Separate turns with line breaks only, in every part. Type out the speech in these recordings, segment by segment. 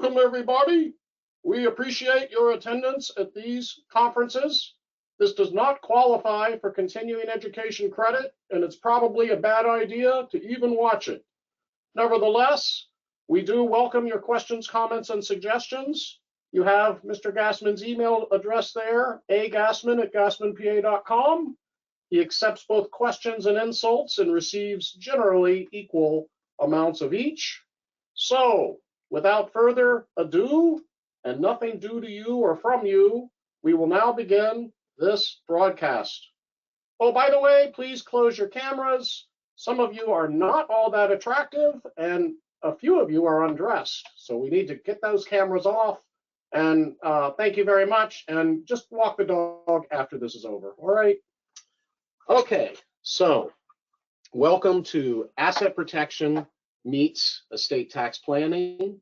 Welcome, everybody. We appreciate your attendance at these conferences. This does not qualify for continuing education credit, and it's probably a bad idea to even watch it. Nevertheless, we do welcome your questions, comments, and suggestions. You have Mr. Gassman's email address there, agassman@gassmanpa.com. He accepts both questions and insults and receives generally equal amounts of each. So, without further ado, and nothing due to you or from you, we will now begin this broadcast. Oh, by the way, please close your cameras. Some of you are not all that attractive, and a few of you are undressed. So we need to get those cameras off. And thank you very much. And just walk the dog after this is over. All right. Okay. So welcome to Asset Protection Meets Estate Tax Planning.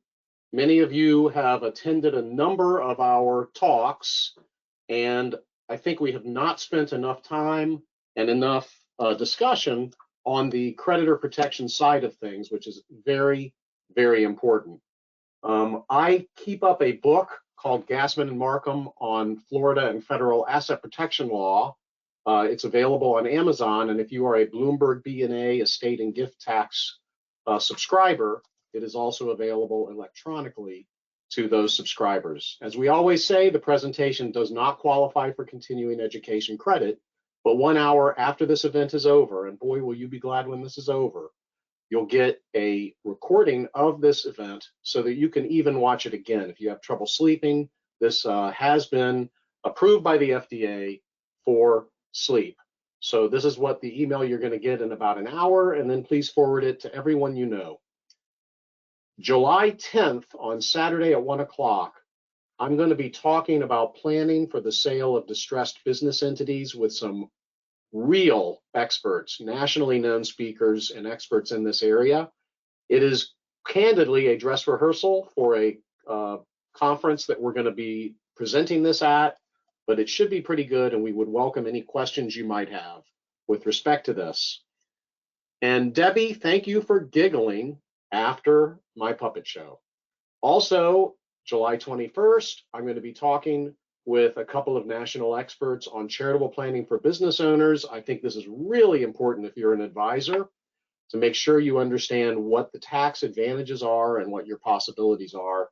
Many of you have attended a number of our talks, and I think we have not spent enough time and enough discussion on the creditor protection side of things, which is very, very important. I keep up a book called Gassman and Markham on Florida and federal asset protection law. It's available on Amazon, and if you are a Bloomberg B&A estate and gift tax subscriber, it is also available electronically to those subscribers. As we always say, the presentation does not qualify for continuing education credit, but 1 hour after this event is over, and boy, will you be glad when this is over, you'll get a recording of this event so that you can even watch it again. If you have trouble sleeping, this has been approved by the FDA for sleep. So this is what the email you're going to get in about an hour, and then please forward it to everyone you know. July 10th on Saturday at 1 o'clock, I'm going to be talking about planning for the sale of distressed business entities with some real experts, nationally known speakers and experts in this area. It is candidly a dress rehearsal for a conference that we're going to be presenting this at, but it should be pretty good, and we would welcome any questions you might have with respect to this. And Debbie, thank you for giggling after my puppet show. Also, July 21st, I'm going to be talking with a couple of national experts on charitable planning for business owners. I think this is really important if you're an advisor, to make sure you understand what the tax advantages are and what your possibilities are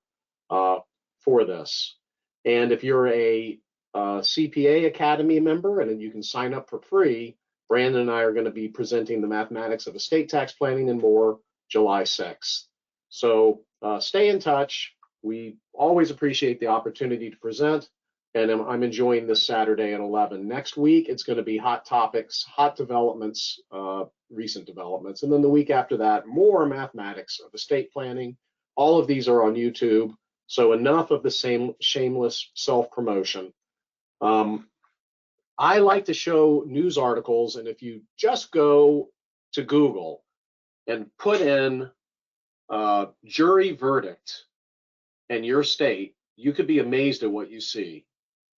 for this. And if you're a CPA Academy member, and then you can sign up for free, Brandon and I are going to be presenting the mathematics of estate tax planning and more July 6th. So stay in touch. We always appreciate the opportunity to present, and I'm enjoying this Saturday at 11. Next week, it's going to be hot topics, hot developments, recent developments, and then the week after that, more mathematics of estate planning. All of these are on YouTube, so enough of the same shameless self-promotion. I like to show news articles, and if you just go to Google and put in jury verdict in your state, you could be amazed at what you see.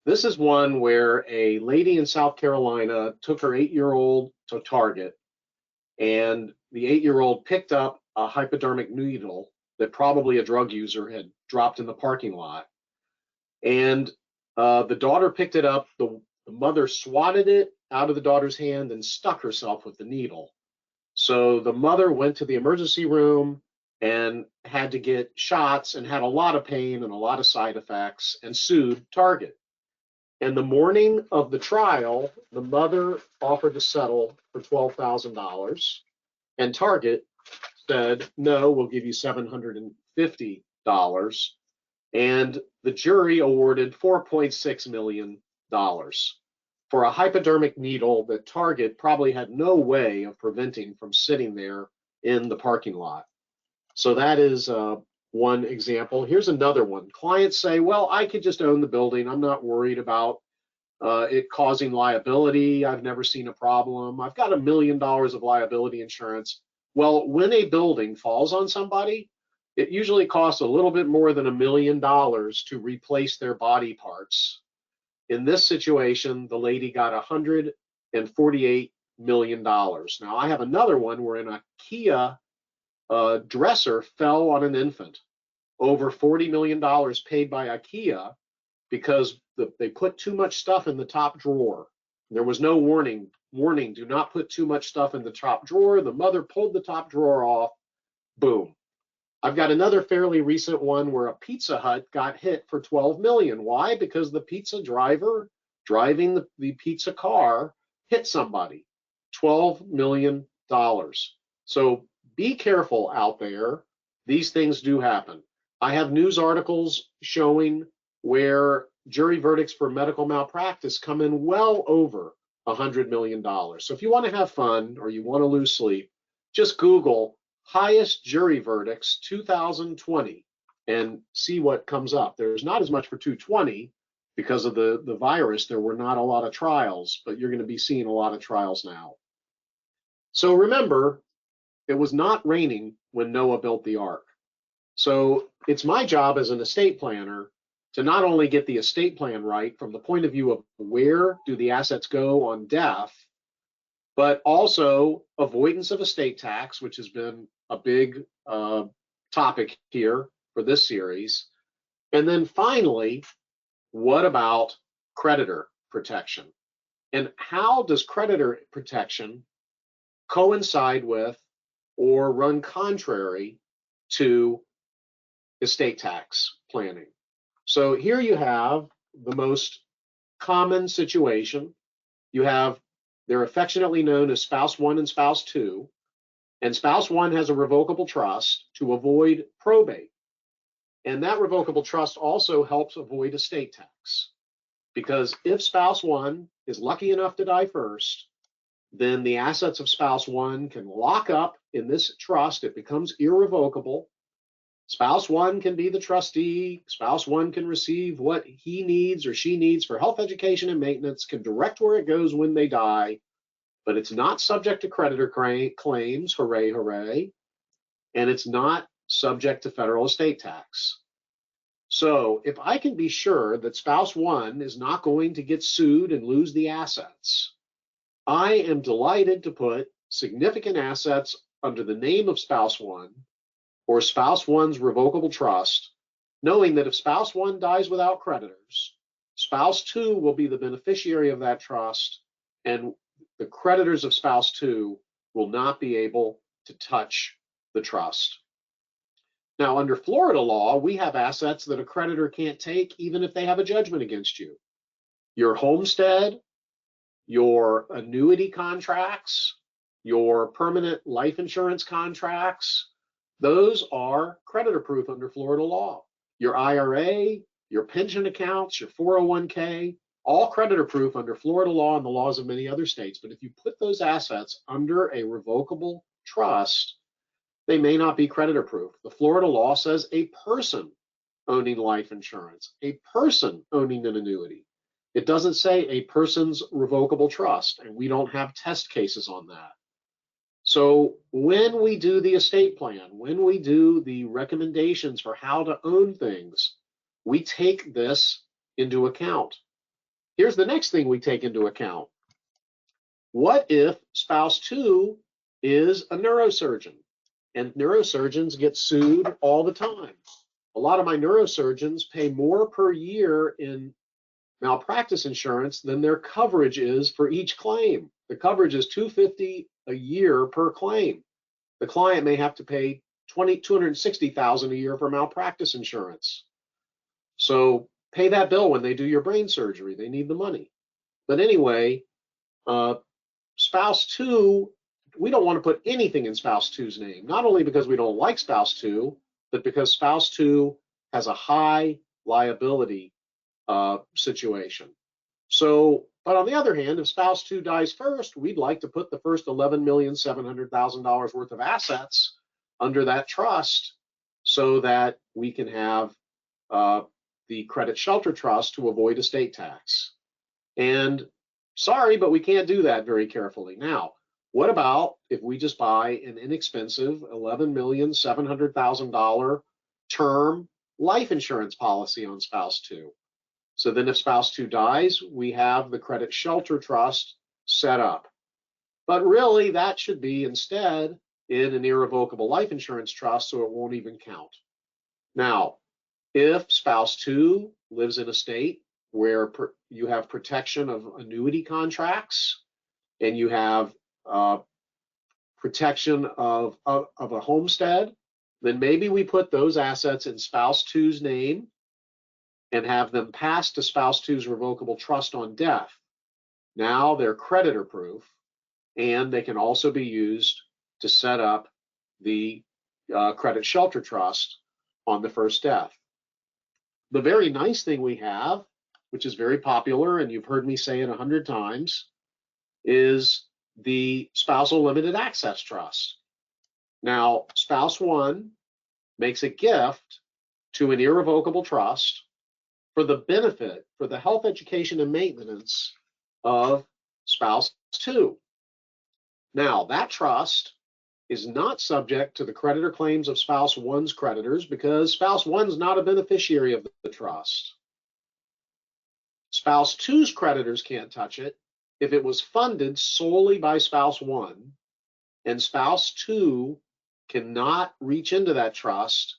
This is one where a lady in South Carolina took her 8-year-old to Target, and the 8-year-old picked up a hypodermic needle that probably a drug user had dropped in the parking lot. And the daughter picked it up, the mother swatted it out of the daughter's hand and stuck herself with the needle. So the mother went to the emergency room and had to get shots and had a lot of pain and a lot of side effects and sued Target. And the morning of the trial, the mother offered to settle for $12,000, and Target said, no, we'll give you $750. And the jury awarded $4.6 million for a hypodermic needle that Target probably had no way of preventing from sitting there in the parking lot. So that is one example. Here's another one. Clients say, well, I could just own the building. I'm not worried about it causing liability. I've never seen a problem. I've got $1 million of liability insurance. Well, when a building falls on somebody, it usually costs a little bit more than $1 million to replace their body parts. In this situation, the lady got $148 million. Now, I have another one where an IKEA dresser fell on an infant. over $40 million paid by IKEA because they put too much stuff in the top drawer. There was no warning, do not put too much stuff in the top drawer. The mother pulled the top drawer off, boom. I've got another fairly recent one where a Pizza Hut got hit for $12 million. Why? Because the pizza driver driving the pizza car hit somebody. $12 million. So be careful out there. These things do happen. I have news articles showing where jury verdicts for medical malpractice come in well over $100 million. So if you want to have fun or you want to lose sleep, just Google highest jury verdicts 2020 and see what comes up. There's not as much for 2020 because of the virus. There were not a lot of trials, but you're going to be seeing a lot of trials now. So remember, it was not raining when Noah built the ark. So it's my job as an estate planner to not only get the estate plan right from the point of view of where do the assets go on death, but also avoidance of estate tax, which has been a big topic here for this series. And then finally, what about creditor protection? And how does creditor protection coincide with or run contrary to estate tax planning? So here you have the most common situation. They're affectionately known as spouse 1 and spouse 2. And spouse 1 has a revocable trust to avoid probate. And that revocable trust also helps avoid estate tax. Because if spouse 1 is lucky enough to die first, then the assets of spouse 1 can lock up in this trust. It becomes irrevocable. Spouse 1 can be the trustee. Spouse 1 can receive what he needs or she needs for health, education, and maintenance, can direct where it goes when they die, but it's not subject to creditor claims, hooray, hooray, and it's not subject to federal estate tax. So if I can be sure that spouse 1 is not going to get sued and lose the assets, I am delighted to put significant assets under the name of spouse 1 or spouse 1's revocable trust, knowing that if spouse 1 dies without creditors, spouse 2 will be the beneficiary of that trust, and the creditors of spouse 2 will not be able to touch the trust. Now, under Florida law, we have assets that a creditor can't take even if they have a judgment against you. Your homestead, your annuity contracts, your permanent life insurance contracts, those are creditor proof under Florida law. Your IRA, your pension accounts, your 401k, all creditor proof under Florida law and the laws of many other states. But if you put those assets under a revocable trust, they may not be creditor proof. The Florida law says a person owning life insurance, a person owning an annuity. It doesn't say a person's revocable trust, and we don't have test cases on that. So when we do the estate plan, when we do the recommendations for how to own things, we take this into account. Here's the next thing we take into account. What if spouse 2 is a neurosurgeon? And neurosurgeons get sued all the time. A lot of my neurosurgeons pay more per year in malpractice insurance than their coverage is for each claim. The coverage is $250 a year per claim. The client may have to pay $260,000 a year for malpractice insurance. So pay that bill when they do your brain surgery. They need the money. But anyway, spouse 2, we don't want to put anything in spouse 2's name, not only because we don't like spouse 2, but because spouse 2 has a high liability situation. So, but on the other hand, if spouse 2 dies first, we'd like to put the first $11,700,000 worth of assets under that trust so that we can have the credit shelter trust to avoid estate tax. And sorry, but we can't do that very carefully. Now, what about if we just buy an inexpensive $11,700,000 term life insurance policy on spouse 2? So then if spouse 2 dies, we have the credit shelter trust set up. But really, that should be instead in an irrevocable life insurance trust, so it won't even count. Now, If spouse 2 lives in a state where you have protection of annuity contracts and you have protection of a homestead, then maybe we put those assets in spouse 2's name and have them passed to spouse 2's revocable trust on death. Now they're creditor proof, and they can also be used to set up the credit shelter trust on the first death. The very nice thing we have, which is very popular, and you've heard me say it 100 times, is the spousal limited access trust. Now, spouse 1 makes a gift to an irrevocable trust for the benefit, for the health, education, and maintenance of spouse 2. Now, that trust is not subject to the creditor claims of spouse 1's creditors because spouse 1's not a beneficiary of the trust. Spouse 2's creditors can't touch it if it was funded solely by spouse 1, and spouse 2 cannot reach into that trust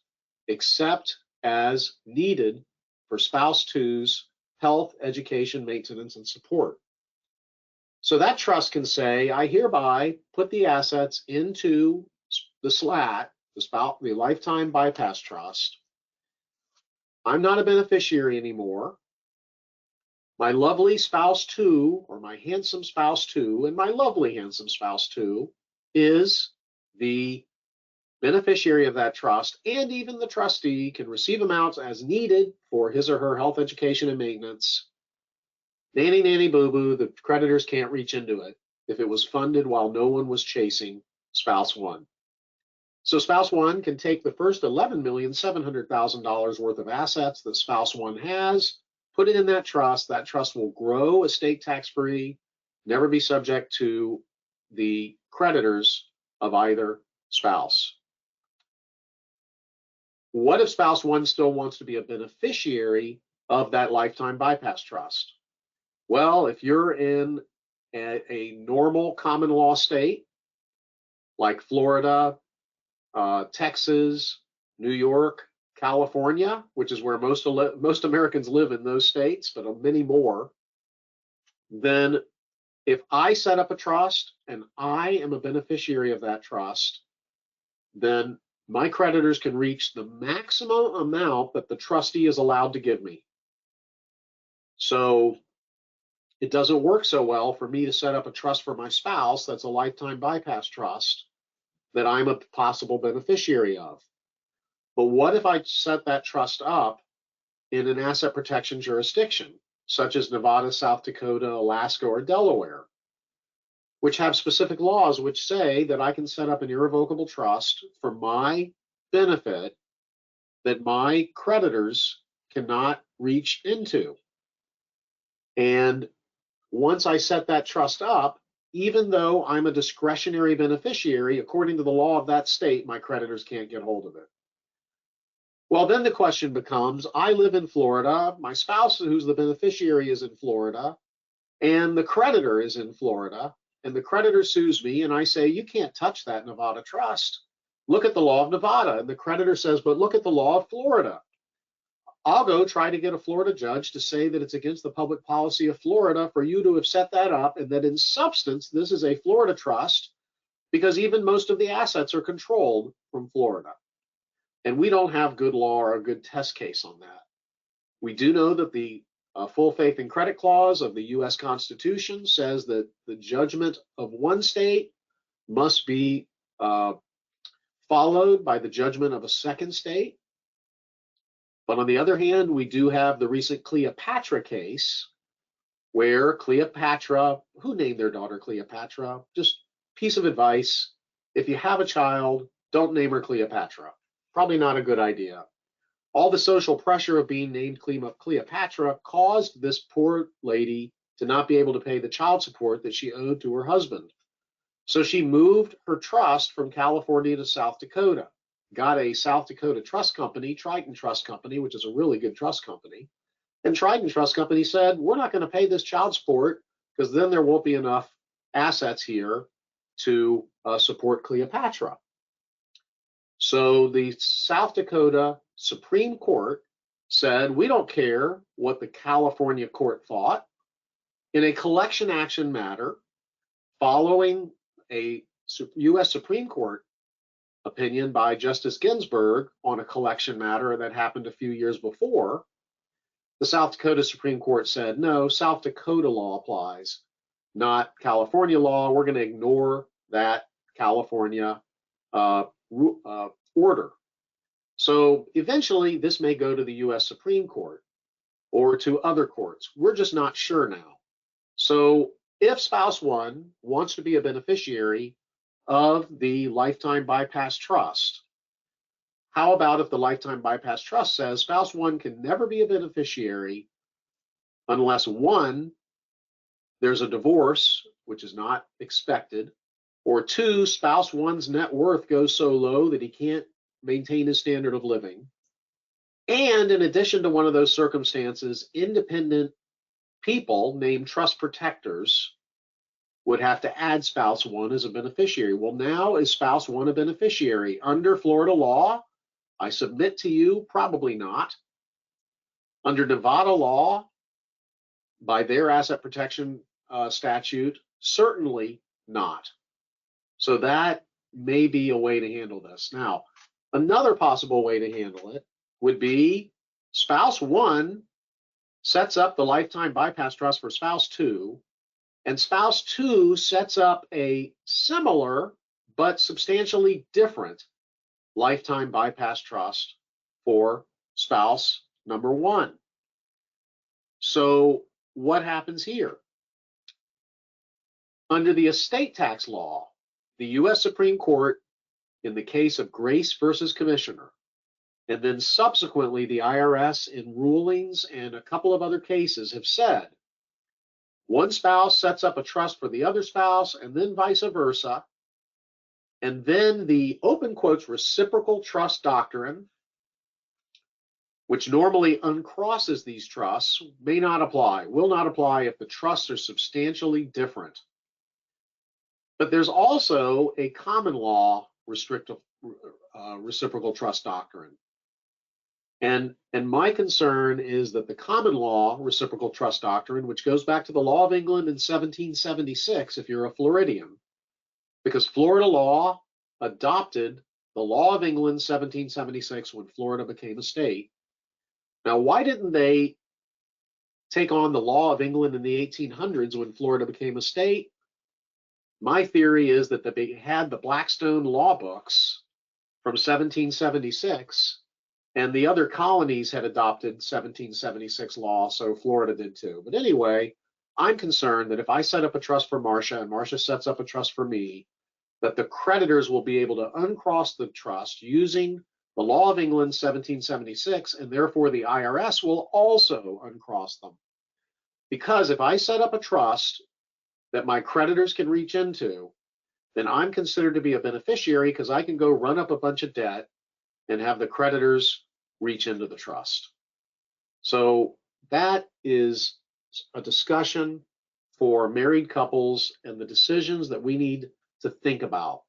except as needed for spouse 2's health, education, maintenance, and support. So that trust can say, I hereby put the assets into the SLAT, the lifetime bypass trust. I'm not a beneficiary anymore. My lovely spouse 2, or my handsome spouse 2, and my lovely handsome spouse 2 is the beneficiary of that trust, and even the trustee can receive amounts as needed for his or her health, education, and maintenance. Nanny, nanny, boo-boo, the creditors can't reach into it if it was funded while no one was chasing spouse 1. So spouse 1 can take the first $11,700,000 worth of assets that spouse 1 has, put it in that trust. That trust will grow estate tax-free, never be subject to the creditors of either spouse. What if spouse 1 still wants to be a beneficiary of that lifetime bypass trust? Well, if you're in a normal common law state like Florida, Texas, New York, California, which is where most Americans live in those states, but many more, then if I set up a trust and I am a beneficiary of that trust, then my creditors can reach the maximum amount that the trustee is allowed to give me. So it doesn't work so well for me to set up a trust for my spouse that's a lifetime bypass trust that I'm a possible beneficiary of. But what if I set that trust up in an asset protection jurisdiction, such as Nevada, South Dakota, Alaska, or Delaware, which have specific laws which say that I can set up an irrevocable trust for my benefit that my creditors cannot reach into? And once I set that trust up, even though I'm a discretionary beneficiary, according to the law of that state, my creditors can't get hold of it. Well, then the question becomes, I live in Florida, my spouse who's the beneficiary is in Florida, and the creditor is in Florida, and the creditor sues me, and I say, you can't touch that Nevada trust. Look at the law of Nevada. And the creditor says, but look at the law of Florida. I'll go try to get a Florida judge to say that it's against the public policy of Florida for you to have set that up, and that in substance, this is a Florida trust, because even most of the assets are controlled from Florida. And we don't have good law or a good test case on that. We do know that the full faith and credit clause of the U.S. Constitution says that the judgment of one state must be followed by the judgment of a second state. But on the other hand, we do have the recent Cleopatra case where Cleopatra, who named their daughter Cleopatra? Just piece of advice, if you have a child, don't name her Cleopatra. Probably not a good idea. All the social pressure of being named Cleopatra caused this poor lady to not be able to pay the child support that she owed to her husband. So she moved her trust from California to South Dakota, got a South Dakota trust company, Triton Trust Company, which is a really good trust company. And Triton Trust Company said, we're not going to pay this child support because then there won't be enough assets here to support Cleopatra. So the South Dakota Supreme Court said, we don't care what the California court thought. In a collection action matter, following a U.S. Supreme Court opinion by Justice Ginsburg on a collection matter that happened a few years before, the South Dakota Supreme Court said, no, South Dakota law applies, not California law. We're going to ignore that California order. So eventually, this may go to the U.S. Supreme Court or to other courts. We're just not sure now. So if spouse one wants to be a beneficiary of the lifetime bypass trust, how about if the lifetime bypass trust says spouse one can never be a beneficiary unless one, there's a divorce, which is not expected, or two, spouse one's net worth goes so low that he can't maintain his standard of living. And in addition to one of those circumstances, independent people named trust protectors would have to add spouse one as a beneficiary. Well, now is spouse one a beneficiary? Under Florida law, I submit to you, probably not. Under Nevada law, by their asset protection statute, certainly not. So that may be a way to handle this. Now, another possible way to handle it would be spouse one sets up the lifetime bypass trust for spouse two, and spouse two sets up a similar but substantially different lifetime bypass trust for spouse number one. So what happens here? Under the estate tax law, the U.S. Supreme Court, in the case of Grace versus Commissioner, and then subsequently the IRS in rulings and a couple of other cases have said, one spouse sets up a trust for the other spouse and then vice versa. And then the open quotes reciprocal trust doctrine, which normally uncrosses these trusts, may not apply, will not apply if the trusts are substantially different. But there's also a common law restrictive reciprocal trust doctrine. And my concern is that the common law reciprocal trust doctrine, which goes back to the law of England in 1776, if you're a Floridian, because Florida law adopted the law of England 1776 when Florida became a state. Now, why didn't they take on the law of England in the 1800s when Florida became a state? My theory is that they had the Blackstone law books from 1776, and the other colonies had adopted 1776 law, so Florida did too. But anyway, I'm concerned that if I set up a trust for Marcia and Marcia sets up a trust for me, that the creditors will be able to uncross the trust using the law of England 1776, and therefore the IRS will also uncross them. Because if I set up a trust that my creditors can reach into, then I'm considered to be a beneficiary because I can go run up a bunch of debt and have the creditors reach into the trust. So that is a discussion for married couples and the decisions that we need to think about.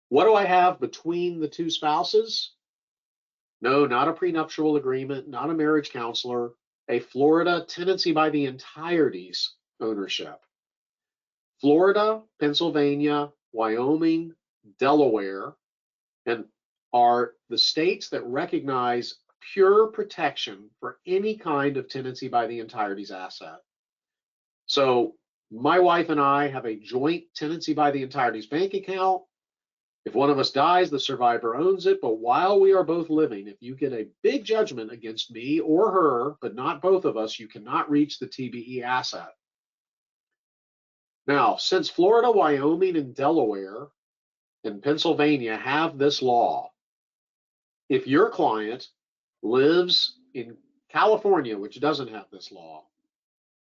What do I have between the two spouses? No, not a prenuptial agreement, not a marriage counselor, a Florida tenancy by the entirety's ownership. Florida, Pennsylvania, Wyoming, Delaware, and are the states that recognize pure protection for any kind of tenancy by the entirety's asset. So my wife and I have a joint tenancy by the entirety's bank account. If one of us dies, the survivor owns it, but while we are both living, if you get a big judgment against me or her, but not both of us, you cannot reach the TBE asset. Now, since Florida, Wyoming, and Delaware and Pennsylvania have this law, if your client lives in California, which doesn't have this law,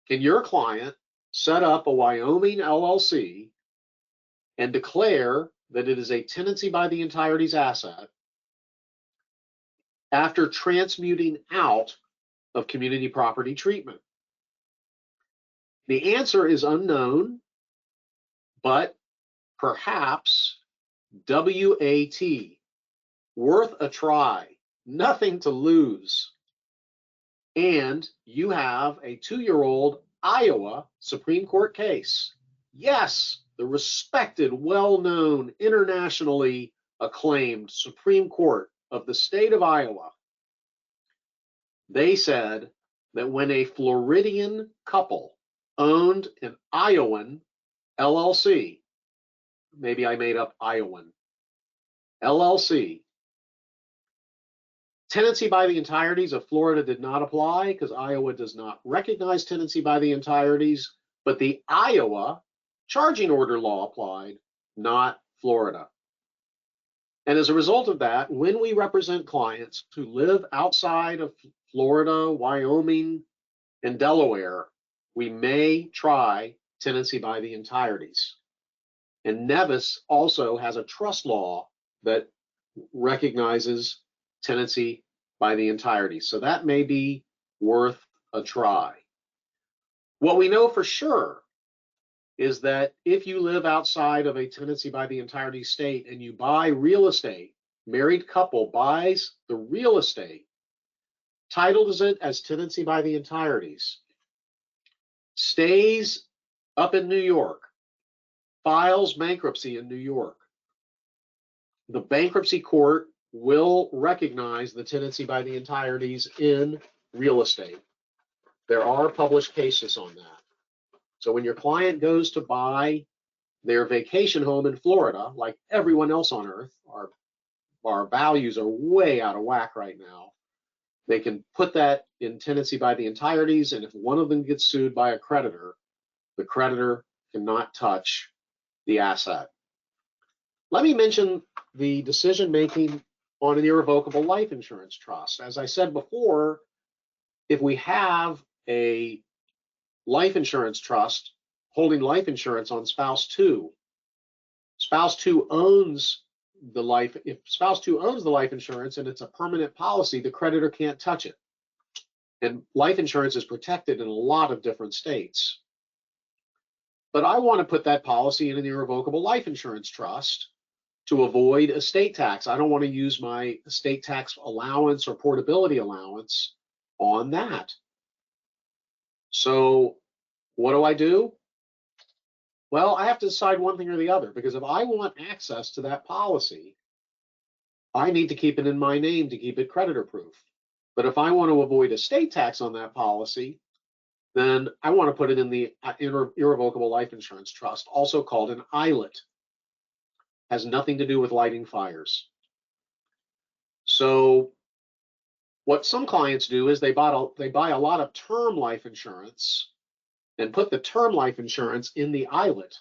can your client set up a Wyoming LLC and declare that it is a tenancy by the entirety's asset after transmuting out of community property treatment? The answer is unknown, but perhaps WAT, worth a try, nothing to lose. and you have a 2-year-old Iowa Supreme Court case. Yes, the respected, well-known, internationally acclaimed Supreme Court of the state of Iowa. They said that when a Floridian couple owned an Iowan LLC, maybe I made up Iowan, LLC, tenancy by the entireties of Florida did not apply because Iowa does not recognize tenancy by the entireties, but the Iowa charging order law applied, not Florida. And as a result of that, when we represent clients who live outside of Florida, Wyoming, and Delaware, we may try tenancy by the entireties. And Nevis also has a trust law that recognizes tenancy by the entirety. So that may be worth a try. What we know for sure is that if you live outside of a tenancy by the entirety state and you buy real estate, married couple buys the real estate, titles it as tenancy by the entireties, stays up in New York, files bankruptcy in New York, the bankruptcy court will recognize the tenancy by the entireties in real estate. There are published cases on that. So when your client goes to buy their vacation home in Florida, like everyone else on earth, our values are way out of whack right now. They can put that in tenancy by the entireties, and if one of them gets sued by a creditor, the creditor cannot touch the asset. Let me mention the decision-making on an irrevocable life insurance trust. As I said before, if we have a life insurance trust holding life insurance on spouse 2, spouse 2 owns the life, if spouse 2 owns the life insurance and it's a permanent policy, the creditor can't touch it. And life insurance is protected in a lot of different states. But I want to put that policy in an irrevocable life insurance trust to avoid estate tax. I don't want to use my estate tax allowance or portability allowance on that. So what do? Well, I have to decide one thing or the other, because if I want access to that policy, I need to keep it in my name to keep it creditor proof. But if I want to avoid estate tax on that policy, then I want to put it in the irrevocable life insurance trust, also called an ILIT. Has nothing to do with lighting fires. So what some clients do is they buy a lot of term life insurance and put the term life insurance in the ILIT.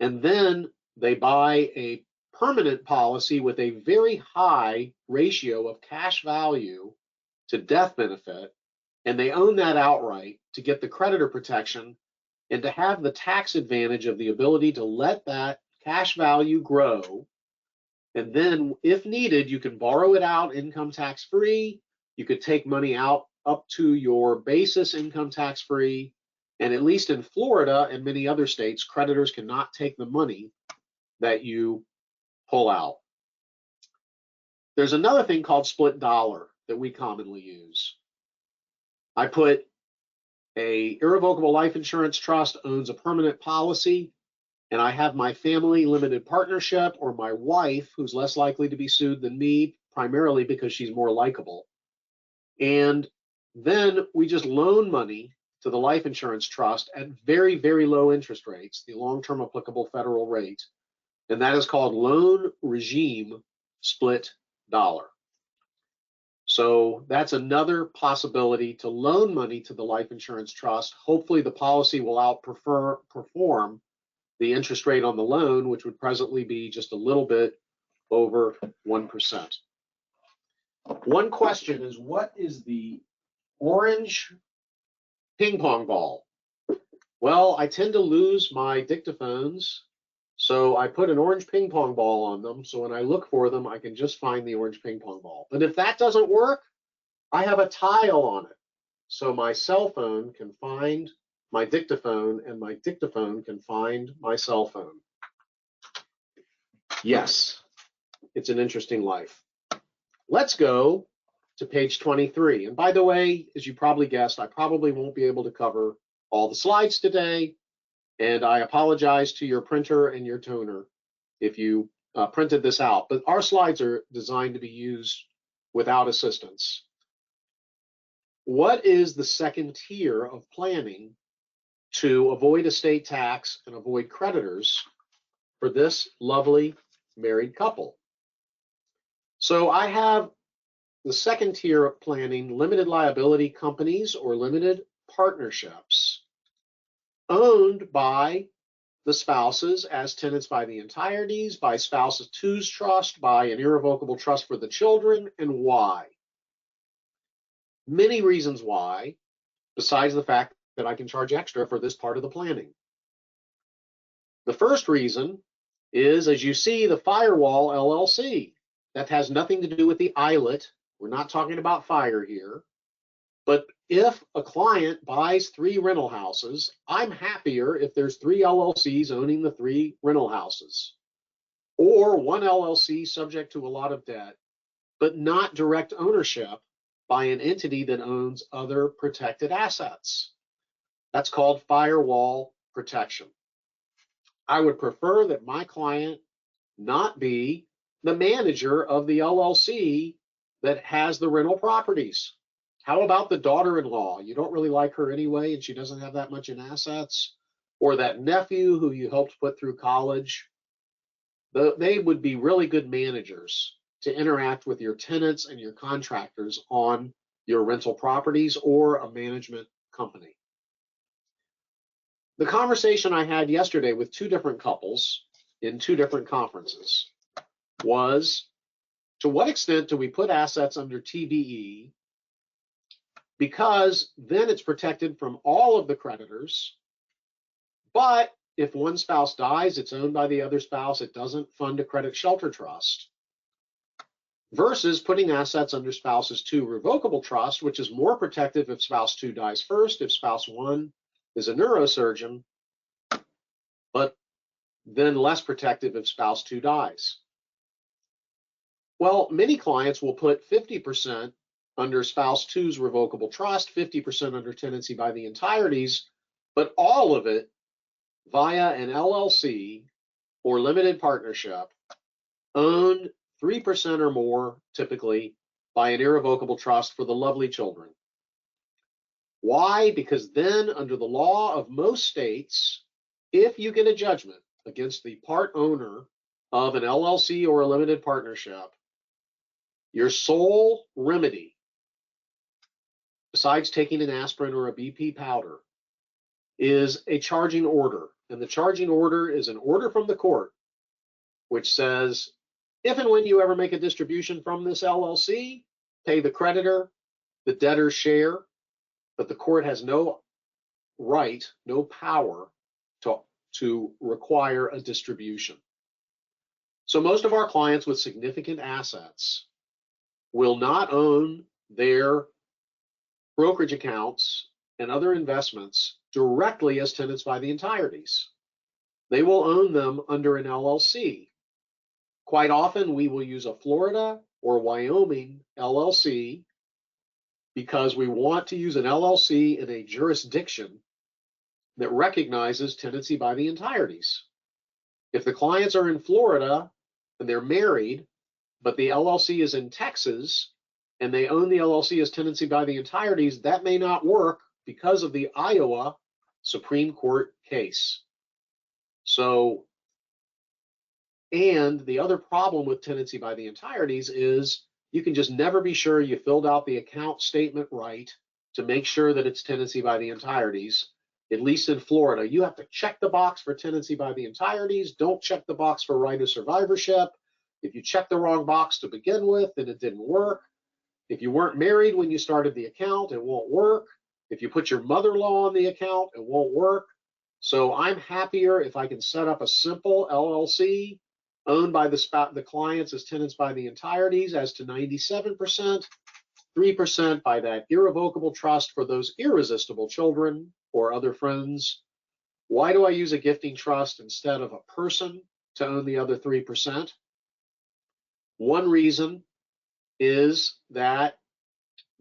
And then they buy a permanent policy with a very high ratio of cash value to death benefit, and they own that outright to get the creditor protection and to have the tax advantage of the ability to let that cash value grow. And then if needed, you can borrow it out income tax free. You could take money out up to your basis income tax free. And at least in Florida and many other states, creditors cannot take the money that you pull out. There's another thing called split dollar that we commonly use. I put a irrevocable life insurance trust owns a permanent policy, and I have my family limited partnership or my wife, who's less likely to be sued than me, primarily because she's more likable. And then we just loan money to the life insurance trust at very, very low interest rates, the long-term applicable federal rate. And that is called loan regime split dollar. So that's another possibility to loan money to the life insurance trust. Hopefully the policy will outperform the interest rate on the loan, which would presently be just a little bit over 1%. One question is, what is the orange ping pong ball? Well, I tend to lose my dictaphones, so I put an orange ping pong ball on them, so when I look for them, I can just find the orange ping pong ball. But if that doesn't work, I have a tile on it, so my cell phone can find my dictaphone, and my dictaphone can find my cell phone. Yes, it's an interesting life. Let's go to page 23. And by the way, as you probably guessed, I probably won't be able to cover all the slides today. And I apologize to your printer and your toner if you printed this out. But our slides are designed to be used without assistance. What is the second tier of planning to avoid estate tax and avoid creditors for this lovely married couple? So I have the second tier of planning, limited liability companies or limited partnerships owned by the spouses as tenants by the entireties, by spouses two's trust, by an irrevocable trust for the children, and why? Many reasons why, besides the fact that I can charge extra for this part of the planning. The first reason is, as you see, the Firewall LLC. That has nothing to do with the islet. We're not talking about fire here. But if a client buys 3 rental houses, I'm happier if there's 3 LLCs owning the 3 rental houses, or 1 LLC subject to a lot of debt, but not direct ownership by an entity that owns other protected assets. That's called Firewall Protection. I would prefer that my client not be the manager of the LLC that has the rental properties. How about the daughter-in-law? You don't really like her anyway, and she doesn't have that much in assets. Or that nephew who you helped put through college. They would be really good managers to interact with your tenants and your contractors on your rental properties or a management company. The conversation I had yesterday with 2 different couples in 2 different conferences was, to what extent do we put assets under TBE? Because then it's protected from all of the creditors, but if one spouse dies, it's owned by the other spouse. It doesn't fund a credit shelter trust. Versus putting assets under spouse's 2 revocable trust, which is more protective if spouse 2 dies first, if spouse 1 is a neurosurgeon, but then less protective if spouse 2 dies. Well, many clients will put 50% under spouse 2's revocable trust, 50% under tenancy by the entireties, but all of it via an LLC or limited partnership, owned 3% or more, typically, by an irrevocable trust for the lovely children. Why? Because then, under the law of most states, if you get a judgment against the part owner of an LLC or a limited partnership, your sole remedy, besides taking an aspirin or a BP powder, is a charging order. And the charging order is an order from the court which says, if and when you ever make a distribution from this LLC, pay the creditor the debtor's share, but the court has no right, no power to require a distribution. So most of our clients with significant assets will not own their brokerage accounts and other investments directly as tenants by the entireties. They will own them under an LLC. Quite often, we will use a Florida or Wyoming LLC because we want to use an LLC in a jurisdiction that recognizes tenancy by the entireties. If the clients are in Florida and they're married, but the LLC is in Texas and they own the LLC as tenancy by the entireties, that may not work because of the Iowa Supreme Court case. So, and the other problem with tenancy by the entireties is you can just never be sure you filled out the account statement right to make sure that it's tenancy by the entireties. At least in Florida, you have to check the box for tenancy by the entireties. Don't check the box for right of survivorship. If you check the wrong box to begin with, then it didn't work. If you weren't married when you started the account, it won't work. If you put your mother-in-law on the account, it won't work. So I'm happier if I can set up a simple LLC owned by the clients as tenants by the entireties as to 97%, 3% by that irrevocable trust for those irresistible children or other friends. Why do I use a gifting trust instead of a person to own the other 3%? One reason is that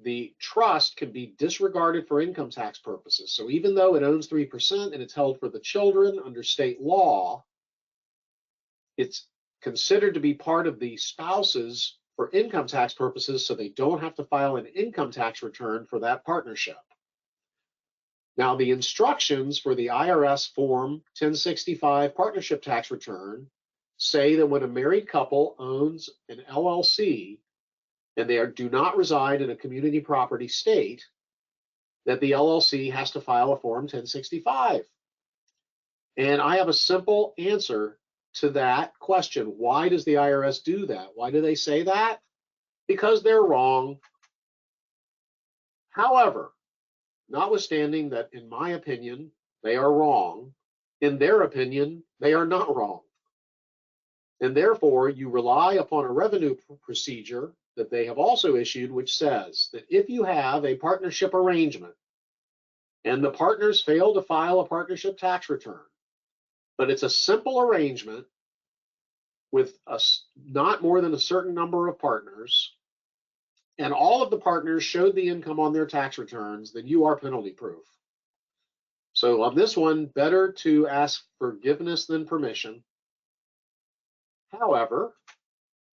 the trust can be disregarded for income tax purposes. So even though it owns 3% and it's held for the children under state law, it's considered to be part of the spouses for income tax purposes, so they don't have to file an income tax return for that partnership. Now, the instructions for the IRS Form 1065 partnership tax return say that when a married couple owns an LLC and they do not reside in a community property state, that the LLC has to file a Form 1065. And I have a simple answer to that question. Why does the IRS do that? Why do they say that? Because they're wrong. However, notwithstanding that, in my opinion, they are wrong, in their opinion, they are not wrong. And therefore, you rely upon a revenue procedure that they have also issued, which says that if you have a partnership arrangement and the partners fail to file a partnership tax return, but it's a simple arrangement with not more than a certain number of partners, and all of the partners showed the income on their tax returns, then you are penalty proof. So on this one, better to ask forgiveness than permission. However,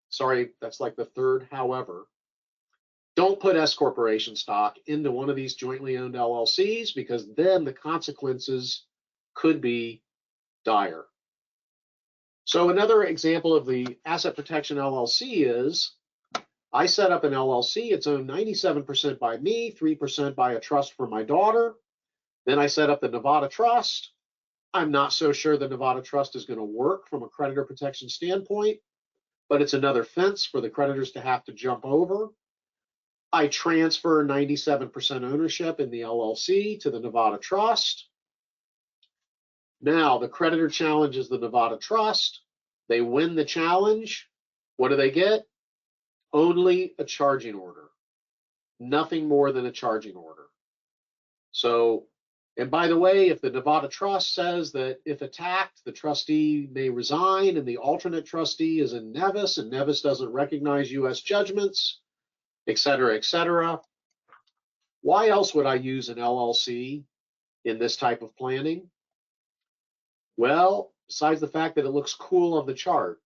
sorry, that's like the third however, don't put S corporation stock into one of these jointly owned LLCs, because then the consequences could be dire. So another example of the asset protection LLC is, I set up an LLC. It's owned 97% by me, 3% by a trust for my daughter. Then I set up the Nevada Trust. I'm not so sure the Nevada Trust is going to work from a creditor protection standpoint, but it's another fence for the creditors to have to jump over. I transfer 97% ownership in the LLC to the Nevada Trust. Now the creditor challenges the Nevada Trust. They win the challenge. What do they get? Only a charging order, nothing more than a charging order. So, and by the way, if the Nevada Trust says that if attacked, the trustee may resign and the alternate trustee is in Nevis and Nevis doesn't recognize U.S. judgments, et cetera, why else would I use an LLC in this type of planning? Well, besides the fact that it looks cool on the chart,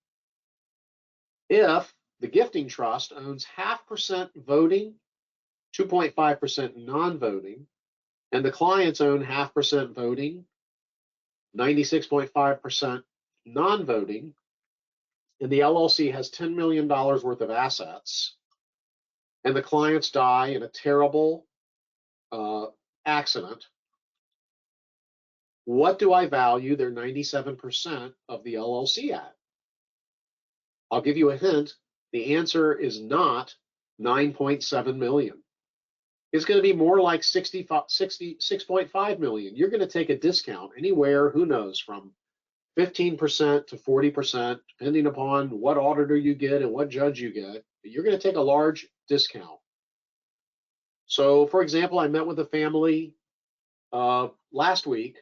if the gifting trust owns 0.5% voting, 2.5% non-voting, and the clients own 0.5% voting, 96.5% non-voting, and the LLC has $10 million worth of assets, and the clients die in a terrible accident, what do I value their 97% of the LLC at? I'll give you a hint. The answer is not 9.7 million. It's going to be more like 66.5 million. You're going to take a discount anywhere, who knows, from 15% to 40%, depending upon what auditor you get and what judge you get. You're going to take a large discount. So, for example, I met with a family last week.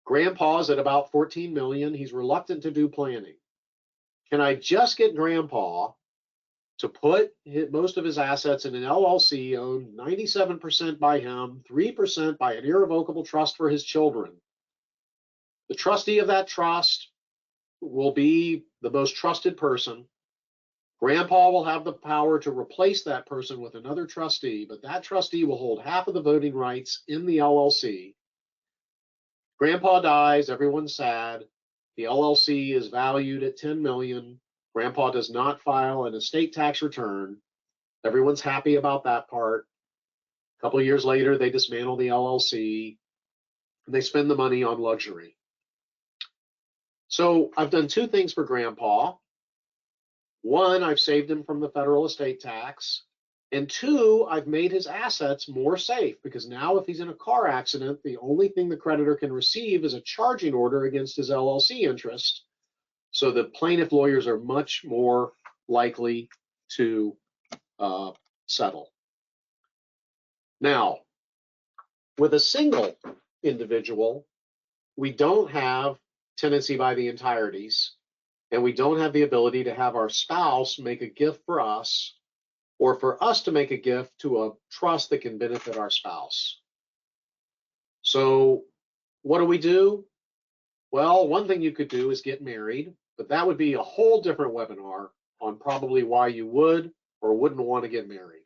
Grandpa's at about 14 million. He's reluctant to do planning. Can I just get Grandpa to put most of his assets in an LLC owned 97% by him, 3% by an irrevocable trust for his children? The trustee of that trust will be the most trusted person. Grandpa will have the power to replace that person with another trustee, but that trustee will hold half of the voting rights in the LLC. Grandpa dies, everyone's sad. The LLC is valued at 10 million. Grandpa does not file an estate tax return. Everyone's happy about that part. A couple of years later, they dismantle the LLC and they spend the money on luxury. So I've done two things for Grandpa. One, I've saved him from the federal estate tax. And two, I've made his assets more safe, because now if he's in a car accident, the only thing the creditor can receive is a charging order against his LLC interest. So the plaintiff lawyers are much more likely to settle. Now, with a single individual, we don't have tenancy by the entireties, and we don't have the ability to have our spouse make a gift for us or for us to make a gift to a trust that can benefit our spouse. So what do we do? Well, one thing you could do is get married, but that would be a whole different webinar on probably why you would or wouldn't want to get married.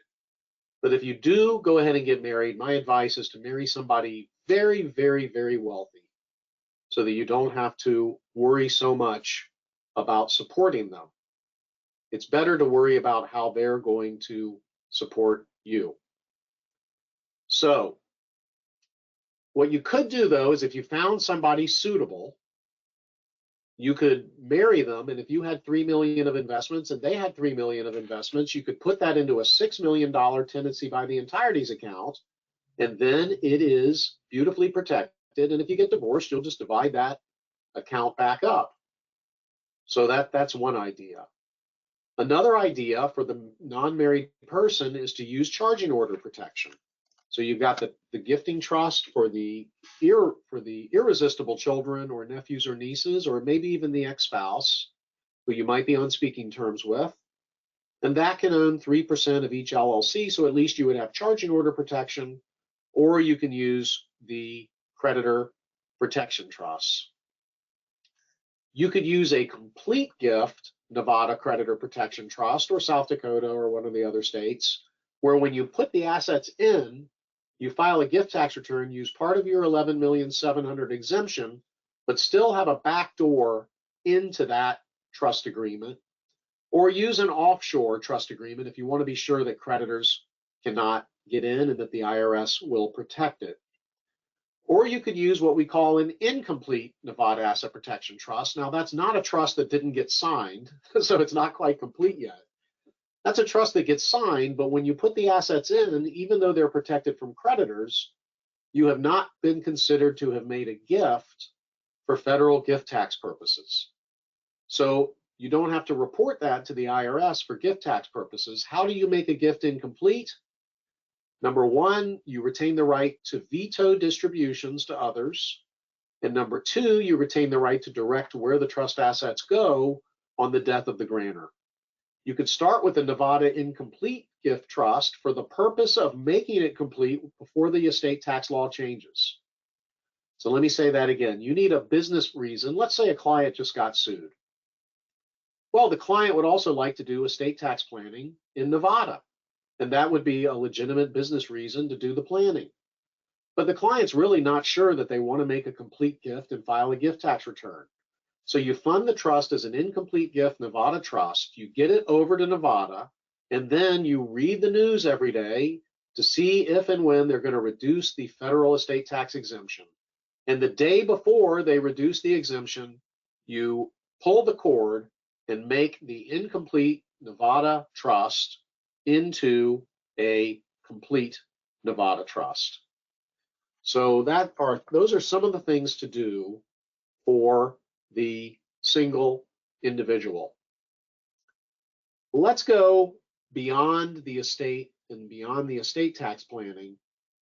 But if you do go ahead and get married, my advice is to marry somebody very, very, very wealthy so that you don't have to worry so much about supporting them. It's better to worry about how they're going to support you. So what you could do, though, is if you found somebody suitable, you could marry them, and if you had $3 million of investments and they had $3 million of investments, you could put that into a $6 million tenancy by the entireties account, and then it is beautifully protected. And if you get divorced, you'll just divide that account back up. So that's one idea. Another idea for the non-married person is to use charging order protection. So you've got the gifting trust for the irresistible children or nephews or nieces, or maybe even the ex-spouse who you might be on speaking terms with. And that can own 3% of each LLC, so at least you would have charging order protection, or you can use the creditor protection trust. You could use a complete gift Nevada creditor protection trust, or South Dakota or one of the other states, where when you put the assets in, you file a gift tax return, use part of your $11,700,000 exemption, but still have a backdoor into that trust agreement, or use an offshore trust agreement if you want to be sure that creditors cannot get in and that the IRS will protect it. Or you could use what we call an incomplete Nevada asset protection trust. Now, that's not a trust that didn't get signed, so it's not quite complete yet. That's a trust that gets signed, but when you put the assets in, even though they're protected from creditors, you have not been considered to have made a gift for federal gift tax purposes. So you don't have to report that to the IRS for gift tax purposes. How do you make a gift incomplete? Number one, you retain the right to veto distributions to others. And number two, you retain the right to direct where the trust assets go on the death of the grantor. You could start with a Nevada incomplete gift trust for the purpose of making it complete before the estate tax law changes. So let me say that again. You need a business reason. Let's say a client just got sued. Well, the client would also like to do estate tax planning in Nevada, and that would be a legitimate business reason to do the planning. But the client's really not sure that they want to make a complete gift and file a gift tax return. So you fund the trust as an incomplete gift Nevada trust, you get it over to Nevada, and then you read the news every day to see if and when they're going to reduce the federal estate tax exemption. And the day before they reduce the exemption, you pull the cord and make the incomplete Nevada trust into a complete Nevada trust. So those are some of the things to do for the single individual. Let's go beyond the estate and beyond the estate tax planning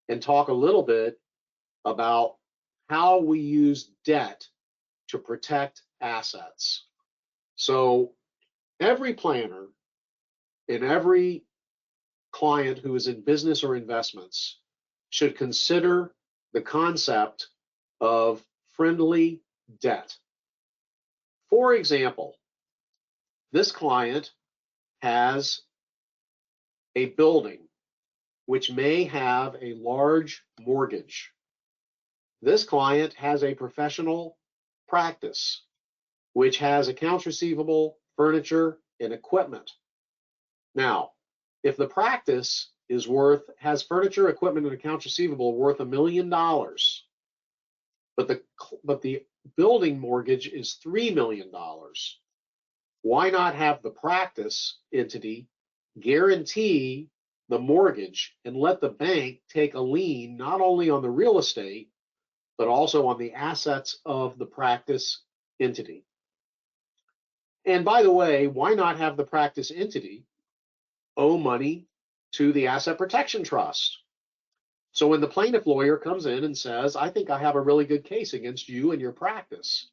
and talk a little bit about how we use debt to protect assets. So every planner and every client who is in business or investments should consider the concept of friendly debt. For example, this client has a building which may have a large mortgage. This client has a professional practice which has accounts receivable, furniture, and equipment. Now, if the practice has furniture, equipment, and accounts receivable worth $1 million, but the building mortgage is $3 million, why not have the practice entity guarantee the mortgage and let the bank take a lien not only on the real estate, but also on the assets of the practice entity? And by the way, why not have the practice entity owe money to the asset protection trust? So when the plaintiff lawyer comes in and says, I think I have a really good case against you and your practice,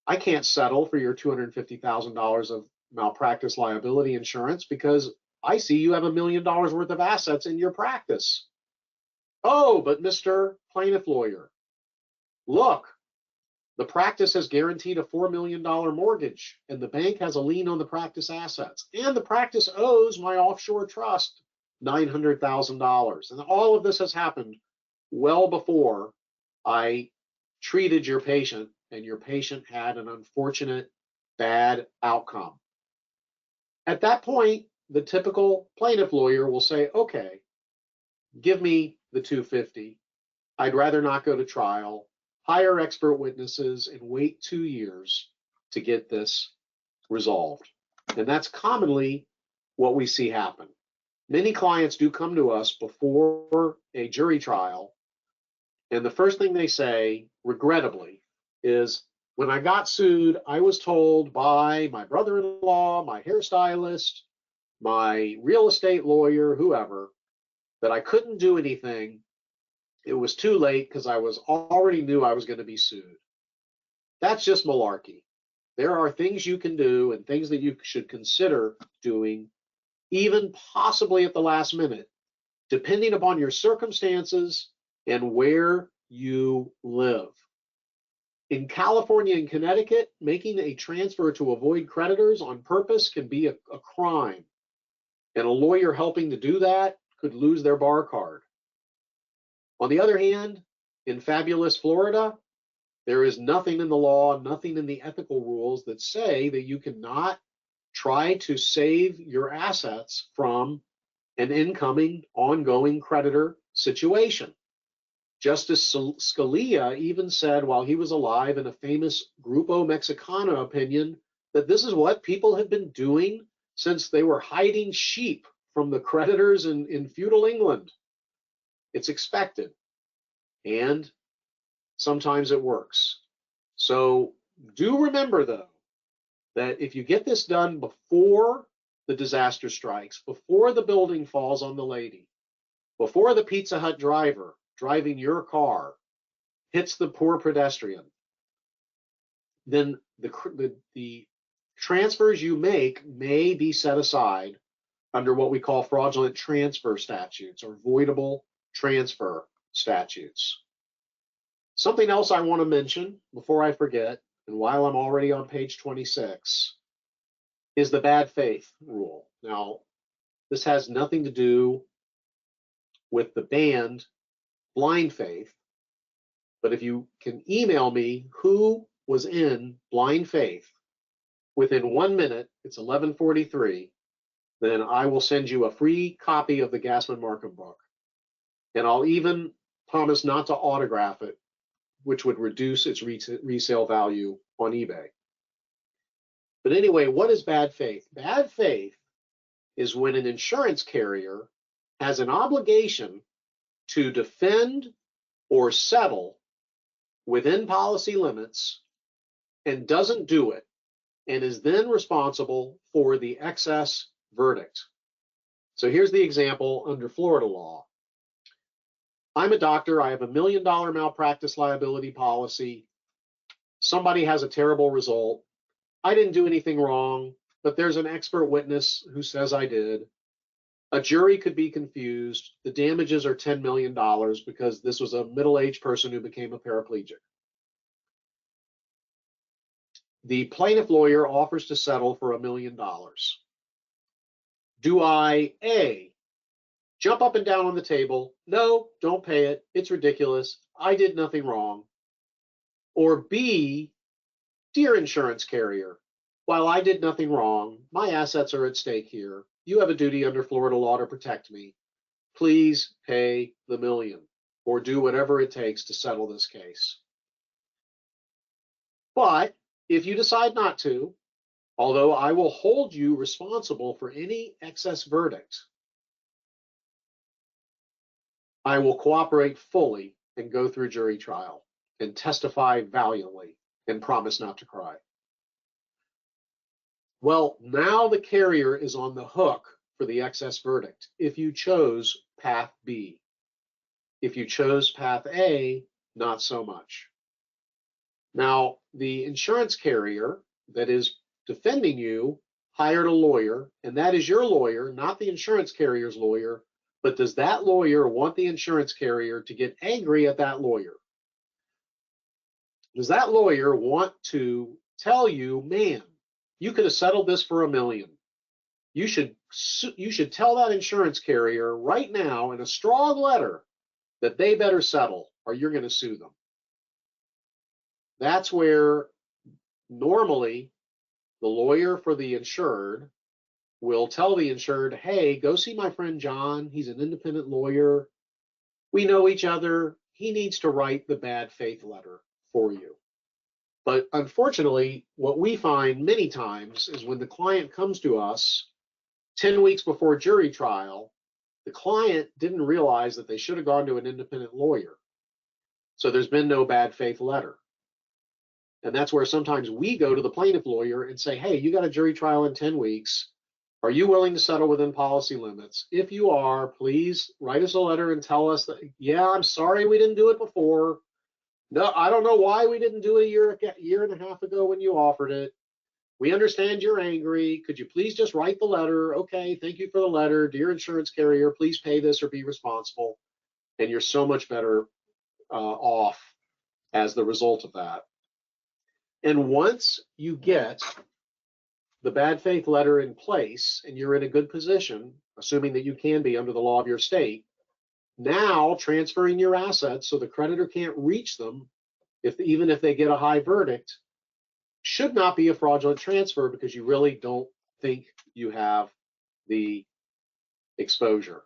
I can't settle for your $250,000 of malpractice liability insurance because I see you have $1 million worth of assets in your practice. Oh, but Mr. Plaintiff Lawyer, look, the practice has guaranteed a $4 million mortgage, and the bank has a lien on the practice assets, and the practice owes my offshore trust $900,000. And all of this has happened well before I treated your patient, and your patient had an unfortunate bad outcome. At that point, the typical plaintiff lawyer will say, okay, give me the $250. I'd rather not go to trial, hire expert witnesses, and wait 2 years to get this resolved. And that's commonly what we see happen. Many clients do come to us before a jury trial, and the first thing they say, regrettably, is, when I got sued, I was told by my brother-in-law, my hairstylist, my real estate lawyer, whoever, that I couldn't do anything. It was too late because I already knew I was going to be sued. That's just malarkey. There are things you can do and things that you should consider doing, even possibly at the last minute, depending upon your circumstances and where you live. In California and Connecticut, making a transfer to avoid creditors on purpose can be a crime, and a lawyer helping to do that could lose their bar card. On the other hand, in fabulous Florida, there is nothing in the law, nothing in the ethical rules that say that you cannot try to save your assets from an incoming, ongoing creditor situation. Justice Scalia even said while he was alive in a famous Grupo Mexicano opinion that this is what people have been doing since they were hiding sheep from the creditors in feudal England. It's expected, and sometimes it works. So do remember, though, that if you get this done before the disaster strikes, before the building falls on the lady, before the Pizza Hut driver driving your car hits the poor pedestrian, then the transfers you make may be set aside under what we call fraudulent transfer statutes or voidable transfer statutes. Something else I want to mention before I forget, and while I'm already on page 26, is the bad faith rule. Now, this has nothing to do with the band Blind Faith, but if you can email me who was in Blind Faith within 1 minute, it's 11:43, then I will send you a free copy of the Gassman Markham book. And I'll even promise not to autograph it, which would reduce its resale value on eBay. But anyway, what is bad faith? Bad faith is when an insurance carrier has an obligation to defend or settle within policy limits and doesn't do it, and is then responsible for the excess verdict. So here's the example under Florida law. I'm a doctor. I have $1 million malpractice liability policy. Somebody has a terrible result. I didn't do anything wrong, but there's an expert witness who says I did. A jury could be confused. The damages are $10 million because this was a middle-aged person who became a paraplegic. The plaintiff lawyer offers to settle for $1 million. Do I, A, jump up and down on the table? No, don't pay it. It's ridiculous. I did nothing wrong. Or B, dear insurance carrier, while I did nothing wrong, my assets are at stake here. You have a duty under Florida law to protect me. Please pay the $1 million or do whatever it takes to settle this case. But if you decide not to, although I will hold you responsible for any excess verdict, I will cooperate fully and go through jury trial and testify valiantly and promise not to cry. Well, now the carrier is on the hook for the excess verdict if you chose path B. If you chose path A, not so much. Now, the insurance carrier that is defending you hired a lawyer, and that is your lawyer, not the insurance carrier's lawyer, but does that lawyer want the insurance carrier to get angry at that lawyer? Does that lawyer want to tell you, man, you could have settled this for $1 million. You should tell that insurance carrier right now in a strong letter that they better settle or you're going to sue them. That's where normally the lawyer for the insured will tell the insured, hey, go see my friend John. He's an independent lawyer. We know each other. He needs to write the bad faith letter for you. But unfortunately, what we find many times is when the client comes to us 10 weeks before jury trial, the client didn't realize that they should have gone to an independent lawyer. So there's been no bad faith letter. And that's where sometimes we go to the plaintiff lawyer and say, hey, you got a jury trial in 10 weeks. Are you willing to settle within policy limits? If you are, please write us a letter and tell us that, yeah, I'm sorry we didn't do it before. No, I don't know why we didn't do it a year and a half ago when you offered it. We understand you're angry. Could you please just write the letter? Okay, thank you for the letter. Dear insurance carrier, please pay this or be responsible. And you're so much better off as the result of that. And once you get the bad faith letter in place and you're in a good position, assuming that you can be under the law of your state, now transferring your assets so the creditor can't reach them, even if they get a high verdict, should not be a fraudulent transfer because you really don't think you have the exposure.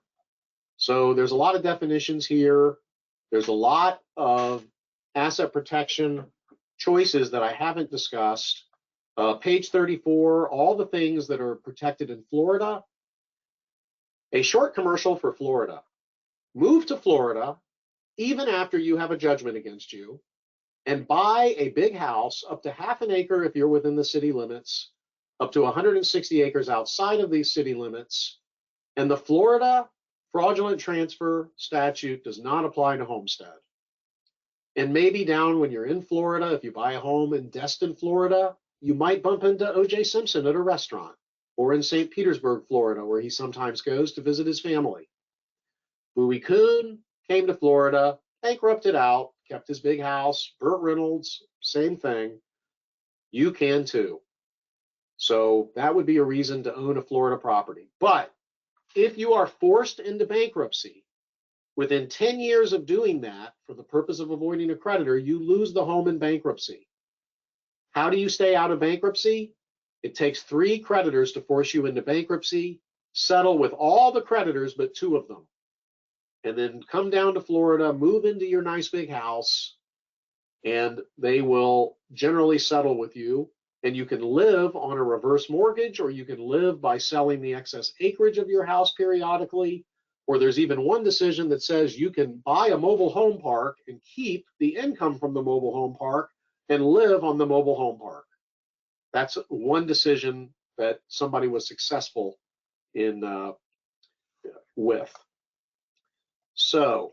So there's a lot of definitions here. There's a lot of asset protection choices that I haven't discussed. Page 34, all the things that are protected in Florida. A short commercial for Florida. Move to Florida even after you have a judgment against you and buy a big house up to half an acre if you're within the city limits, up to 160 acres outside of these city limits. And the Florida fraudulent transfer statute does not apply to homestead. And maybe down when you're in Florida, if you buy a home in Destin, Florida, you might bump into O.J. Simpson at a restaurant, or in St. Petersburg, Florida, where he sometimes goes to visit his family. Bowie Kuhn came to Florida, bankrupted out, kept his big house. Burt Reynolds, same thing. You can too. So that would be a reason to own a Florida property. But if you are forced into bankruptcy, within 10 years of doing that, for the purpose of avoiding a creditor, you lose the home in bankruptcy. How do you stay out of bankruptcy? It takes 3 creditors to force you into bankruptcy, settle with all the creditors but 2 of them, and then come down to Florida, move into your nice big house, and they will generally settle with you. And you can live on a reverse mortgage, or you can live by selling the excess acreage of your house periodically. Or there's even one decision that says you can buy a mobile home park and keep the income from the mobile home park and live on the mobile home park. That's one decision that somebody was successful in with. So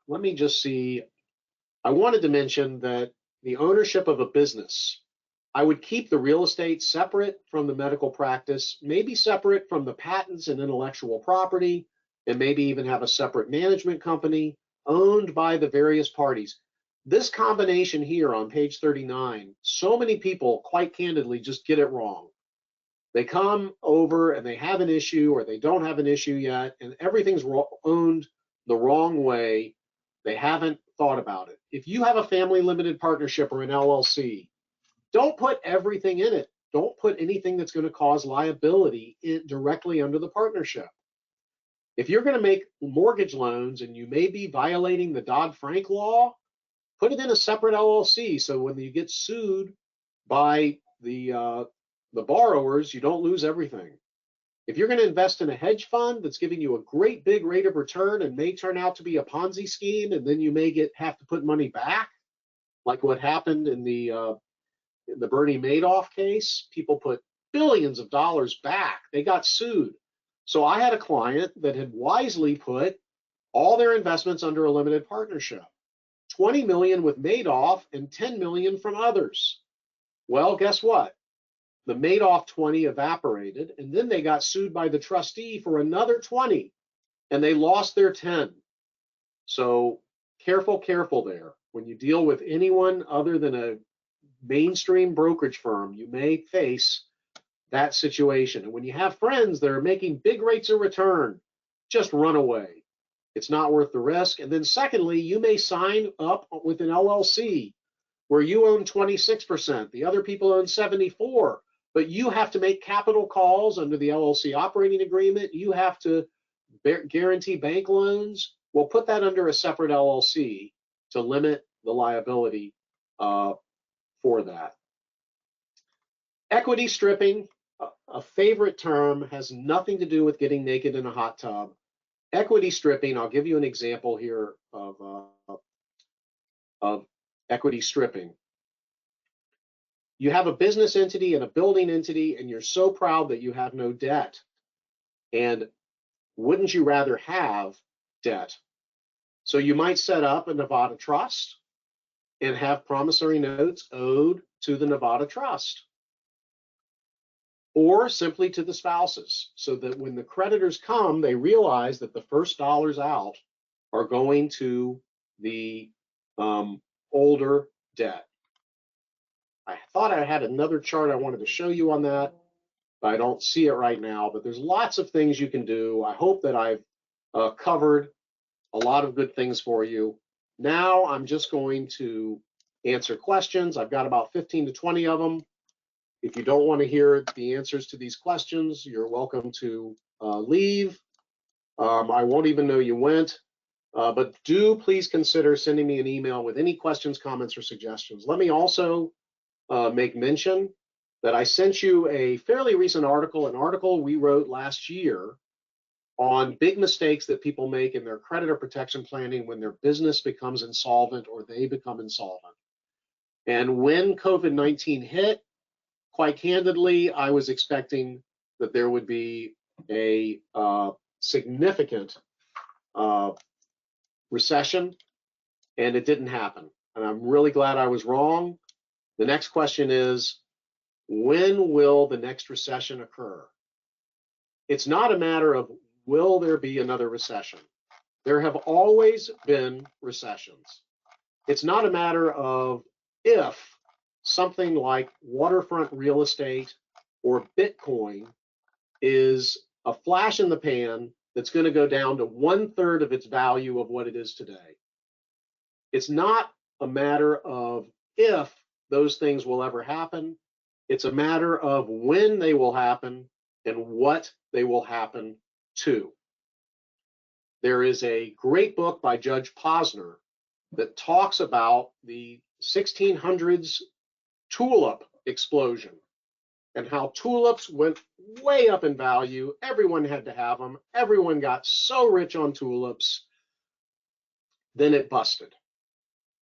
let me just see. I wanted to mention that the ownership of a business, I would keep the real estate separate from the medical practice, maybe separate from the patents and intellectual property, and maybe even have a separate management company owned by the various parties. This combination here on page 39, so many people, quite candidly, just get it wrong. They come over and they have an issue, or they don't have an issue yet, and everything's owned the wrong way. They haven't thought about it. If you have a family limited partnership or an LLC, don't put everything in it. Don't put anything that's going to cause liability directly under the partnership. If you're going to make mortgage loans and you may be violating the Dodd-Frank law, put it in a separate LLC so when you get sued by the borrowers, you don't lose everything. If you're going to invest in a hedge fund that's giving you a great big rate of return and may turn out to be a Ponzi scheme, and then you may have to put money back, like what happened in the Bernie Madoff case, people put billions of dollars back. They got sued. So I had a client that had wisely put all their investments under a limited partnership, 20 million with Madoff and 10 million from others. Well, guess what? the Madoff 20 evaporated, and then they got sued by the trustee for another 20, and they lost their 10. So careful there. When you deal with anyone other than a mainstream brokerage firm, you may face that situation. And when you have friends that are making big rates of return, just run away. It's not worth the risk. And then secondly, you may sign up with an LLC where you own 26%, the other people own 74%, but you have to make capital calls under the LLC operating agreement. You have to guarantee bank loans. We'll put that under a separate LLC to limit the liability for that. Equity stripping, a favorite term, has nothing to do with getting naked in a hot tub. Equity stripping, I'll give you an example here of equity stripping. You have a business entity and a building entity, and you're so proud that you have no debt. And wouldn't you rather have debt? So you might set up a Nevada trust and have promissory notes owed to the Nevada trust, or simply to the spouses, so that when the creditors come, they realize that the first dollars out are going to the older debt. I thought I had another chart I wanted to show you on that, but I don't see it right now. But there's lots of things you can do. I hope that I've covered a lot of good things for you. Now I'm just going to answer questions. I've got about 15 to 20 of them. If you don't want to hear the answers to these questions, you're welcome to leave. I won't even know you went, but do please consider sending me an email with any questions, comments, or suggestions. Let me also make mention that I sent you a fairly recent article, an article we wrote last year on big mistakes that people make in their creditor protection planning when their business becomes insolvent or they become insolvent. And when COVID-19 hit, quite candidly, I was expecting that there would be a significant recession, and it didn't happen. And I'm really glad I was wrong. The next question is, when will the next recession occur? It's not a matter of will there be another recession. There have always been recessions. It's not a matter of if something like waterfront real estate or Bitcoin is a flash in the pan that's going to go down to 1/3 of its value of what it is today. It's not a matter of if those things will ever happen. It's a matter of when they will happen and what they will happen to. There is a great book by Judge Posner that talks about the 1600s tulip explosion and how tulips went way up in value. Everyone had to have them. Everyone got so rich on tulips. Then it busted.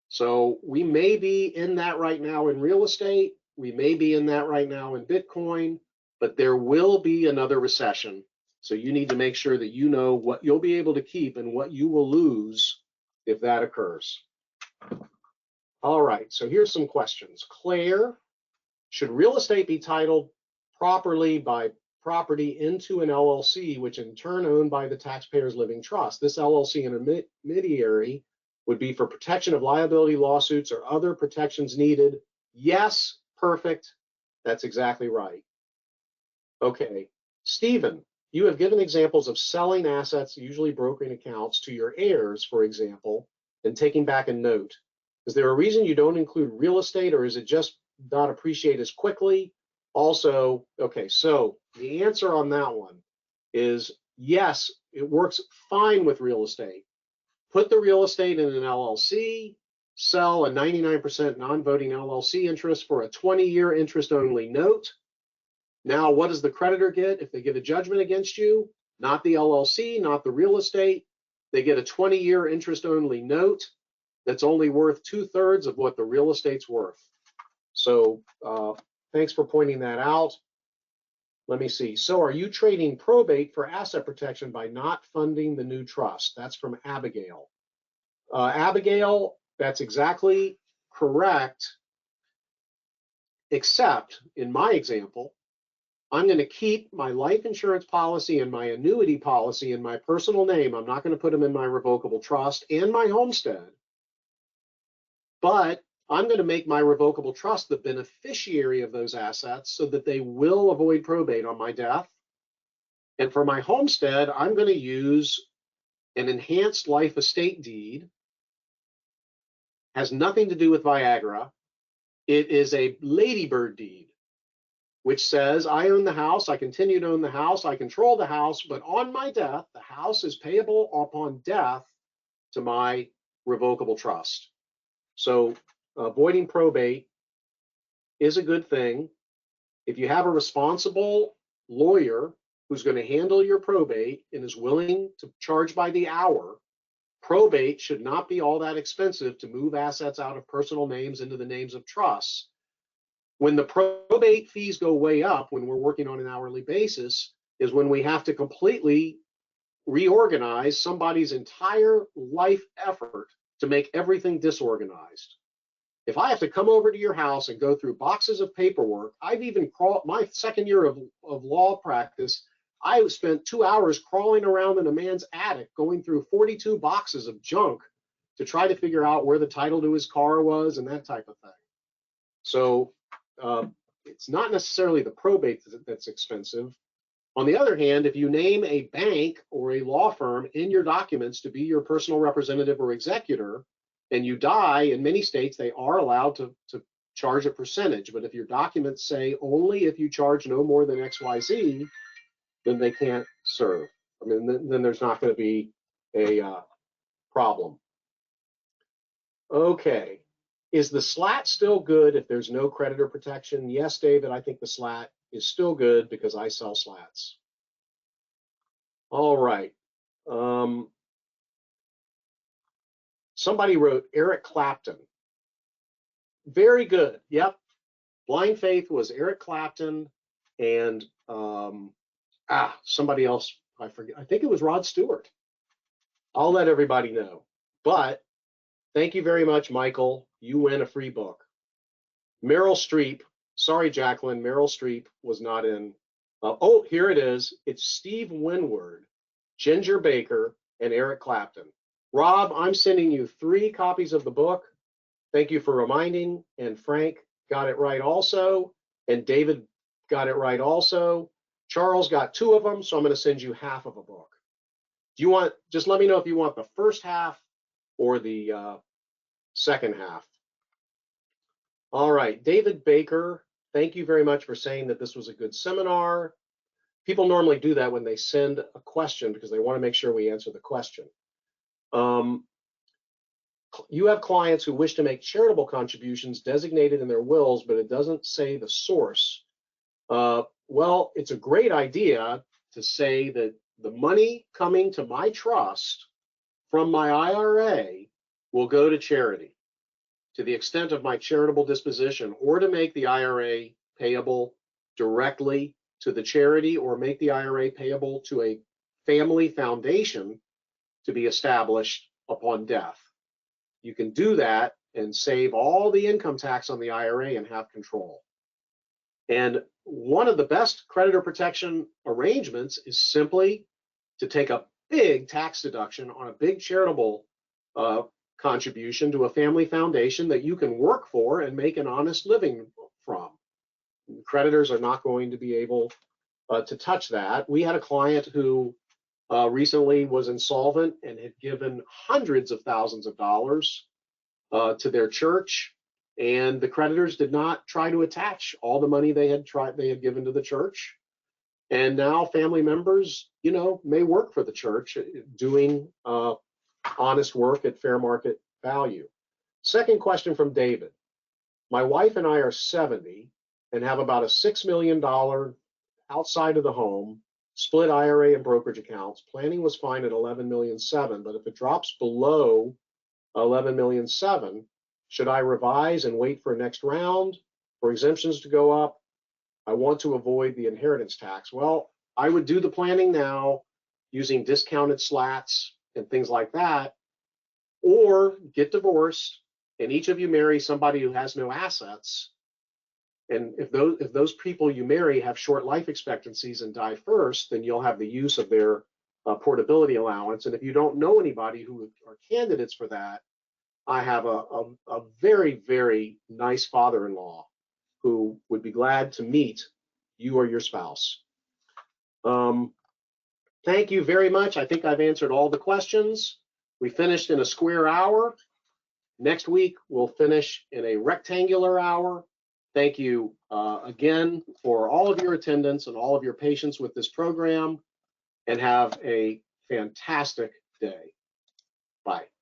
So we may be in that right now in real estate. We may be in that right now in Bitcoin, but there will be another recession. So you need to make sure that you know what you'll be able to keep and what you will lose if that occurs. All right, so here's some questions. Claire, should real estate be titled properly by property into an LLC, which in turn owned by the taxpayer's living trust? This LLC intermediary would be for protection of liability lawsuits or other protections needed. Yes, perfect. That's exactly right. Okay, Stephen, you have given examples of selling assets, usually brokering accounts, to your heirs, for example, and taking back a note. Is there a reason you don't include real estate, or is it just not appreciate as quickly? Also, okay, so the answer on that one is yes, it works fine with real estate. Put the real estate in an LLC, sell a 99% non-voting LLC interest for a 20-year interest-only note. Now, what does the creditor get if they get a judgment against you? Not the LLC, not the real estate. They get a 20-year interest-only note that's only worth 2/3 of what the real estate's worth. So thanks for pointing that out. Let me see. So are you trading probate for asset protection by not funding the new trust? That's from Abigail. Abigail, that's exactly correct. Except in my example, I'm going to keep my life insurance policy and my annuity policy in my personal name. I'm not going to put them in my revocable trust and my homestead. But I'm going to make my revocable trust the beneficiary of those assets so that they will avoid probate on my death. And for my homestead, I'm going to use an enhanced life estate deed. Has nothing to do with Viagra. It is a ladybird deed, which says I own the house, I continue to own the house, I control the house, but on my death, the house is payable upon death to my revocable trust. So avoiding probate is a good thing. If you have a responsible lawyer who's going to handle your probate and is willing to charge by the hour, probate should not be all that expensive to move assets out of personal names into the names of trusts. When the probate fees go way up, when we're working on an hourly basis, is when we have to completely reorganize somebody's entire life effort to make everything disorganized. If I have to come over to your house and go through boxes of paperwork, I've even crawled, my second year of law practice, I spent 2 hours crawling around in a man's attic going through 42 boxes of junk to try to figure out where the title to his car was and that type of thing. So it's not necessarily the probate that's expensive. On the other hand, if you name a bank or a law firm in your documents to be your personal representative or executor, and you die, in many states, they are allowed to charge a percentage. But if your documents say only if you charge no more than XYZ, then they can't serve. I mean, then there's not going to be a problem. Okay. Is the slat still good if there's no creditor protection? Yes, David, I think the slat is still good because I sell slats. All right. Somebody wrote Eric Clapton. Very good. Yep. Blind Faith was Eric Clapton and somebody else, I forget. I think it was Rod Stewart. I'll let everybody know. But thank you very much, Michael. You win a free book. Meryl Streep. Sorry, Jacqueline. Meryl Streep was not in. Oh, here it is. It's Steve Winward, Ginger Baker, and Eric Clapton. Rob, I'm sending you 3 copies of the book. Thank you for reminding. And Frank got it right also. And David got it right also. Charles got 2 of them, so I'm going to send you half of a book. Do you want, just let me know if you want the first half or the second half. All right, David Baker, thank you very much for saying that this was a good seminar. People normally do that when they send a question because they want to make sure we answer the question. You have clients who wish to make charitable contributions designated in their wills, but it doesn't say the source. Well, it's a great idea to say that the money coming to my trust from my IRA will go to charity to the extent of my charitable disposition, or to make the IRA payable directly to the charity, or make the IRA payable to a family foundation to be established upon death. You can do that and save all the income tax on the IRA and have control. And one of the best creditor protection arrangements is simply to take a big tax deduction on a big charitable contribution to a family foundation that you can work for and make an honest living from. Creditors are not going to be able to touch that. We had a client who recently was insolvent and had given hundreds of thousands of dollars to their church, and the creditors did not try to attach all the money they had given to the church. And now family members, you know, may work for the church doing honest work at fair market value. Second question from David. My wife and I are 70 and have about a $6 million outside of the home, split IRA and brokerage accounts. Planning was fine at 11.7 million, but if it drops below 11.7 million, should I revise and wait for next round for exemptions to go up? I want to avoid the inheritance tax. Well, I would do the planning now using discounted slats and things like that, or get divorced and each of you marry somebody who has no assets, And if those people you marry have short life expectancies and die first, then you'll have the use of their portability allowance. And if you don't know anybody who are candidates for that, I have a very, very nice father-in-law who would be glad to meet you or your spouse. Thank you very much. I think I've answered all the questions. We finished in a square hour. Next week, we'll finish in a rectangular hour. Thank you again for all of your attendance and all of your patience with this program, and have a fantastic day. Bye.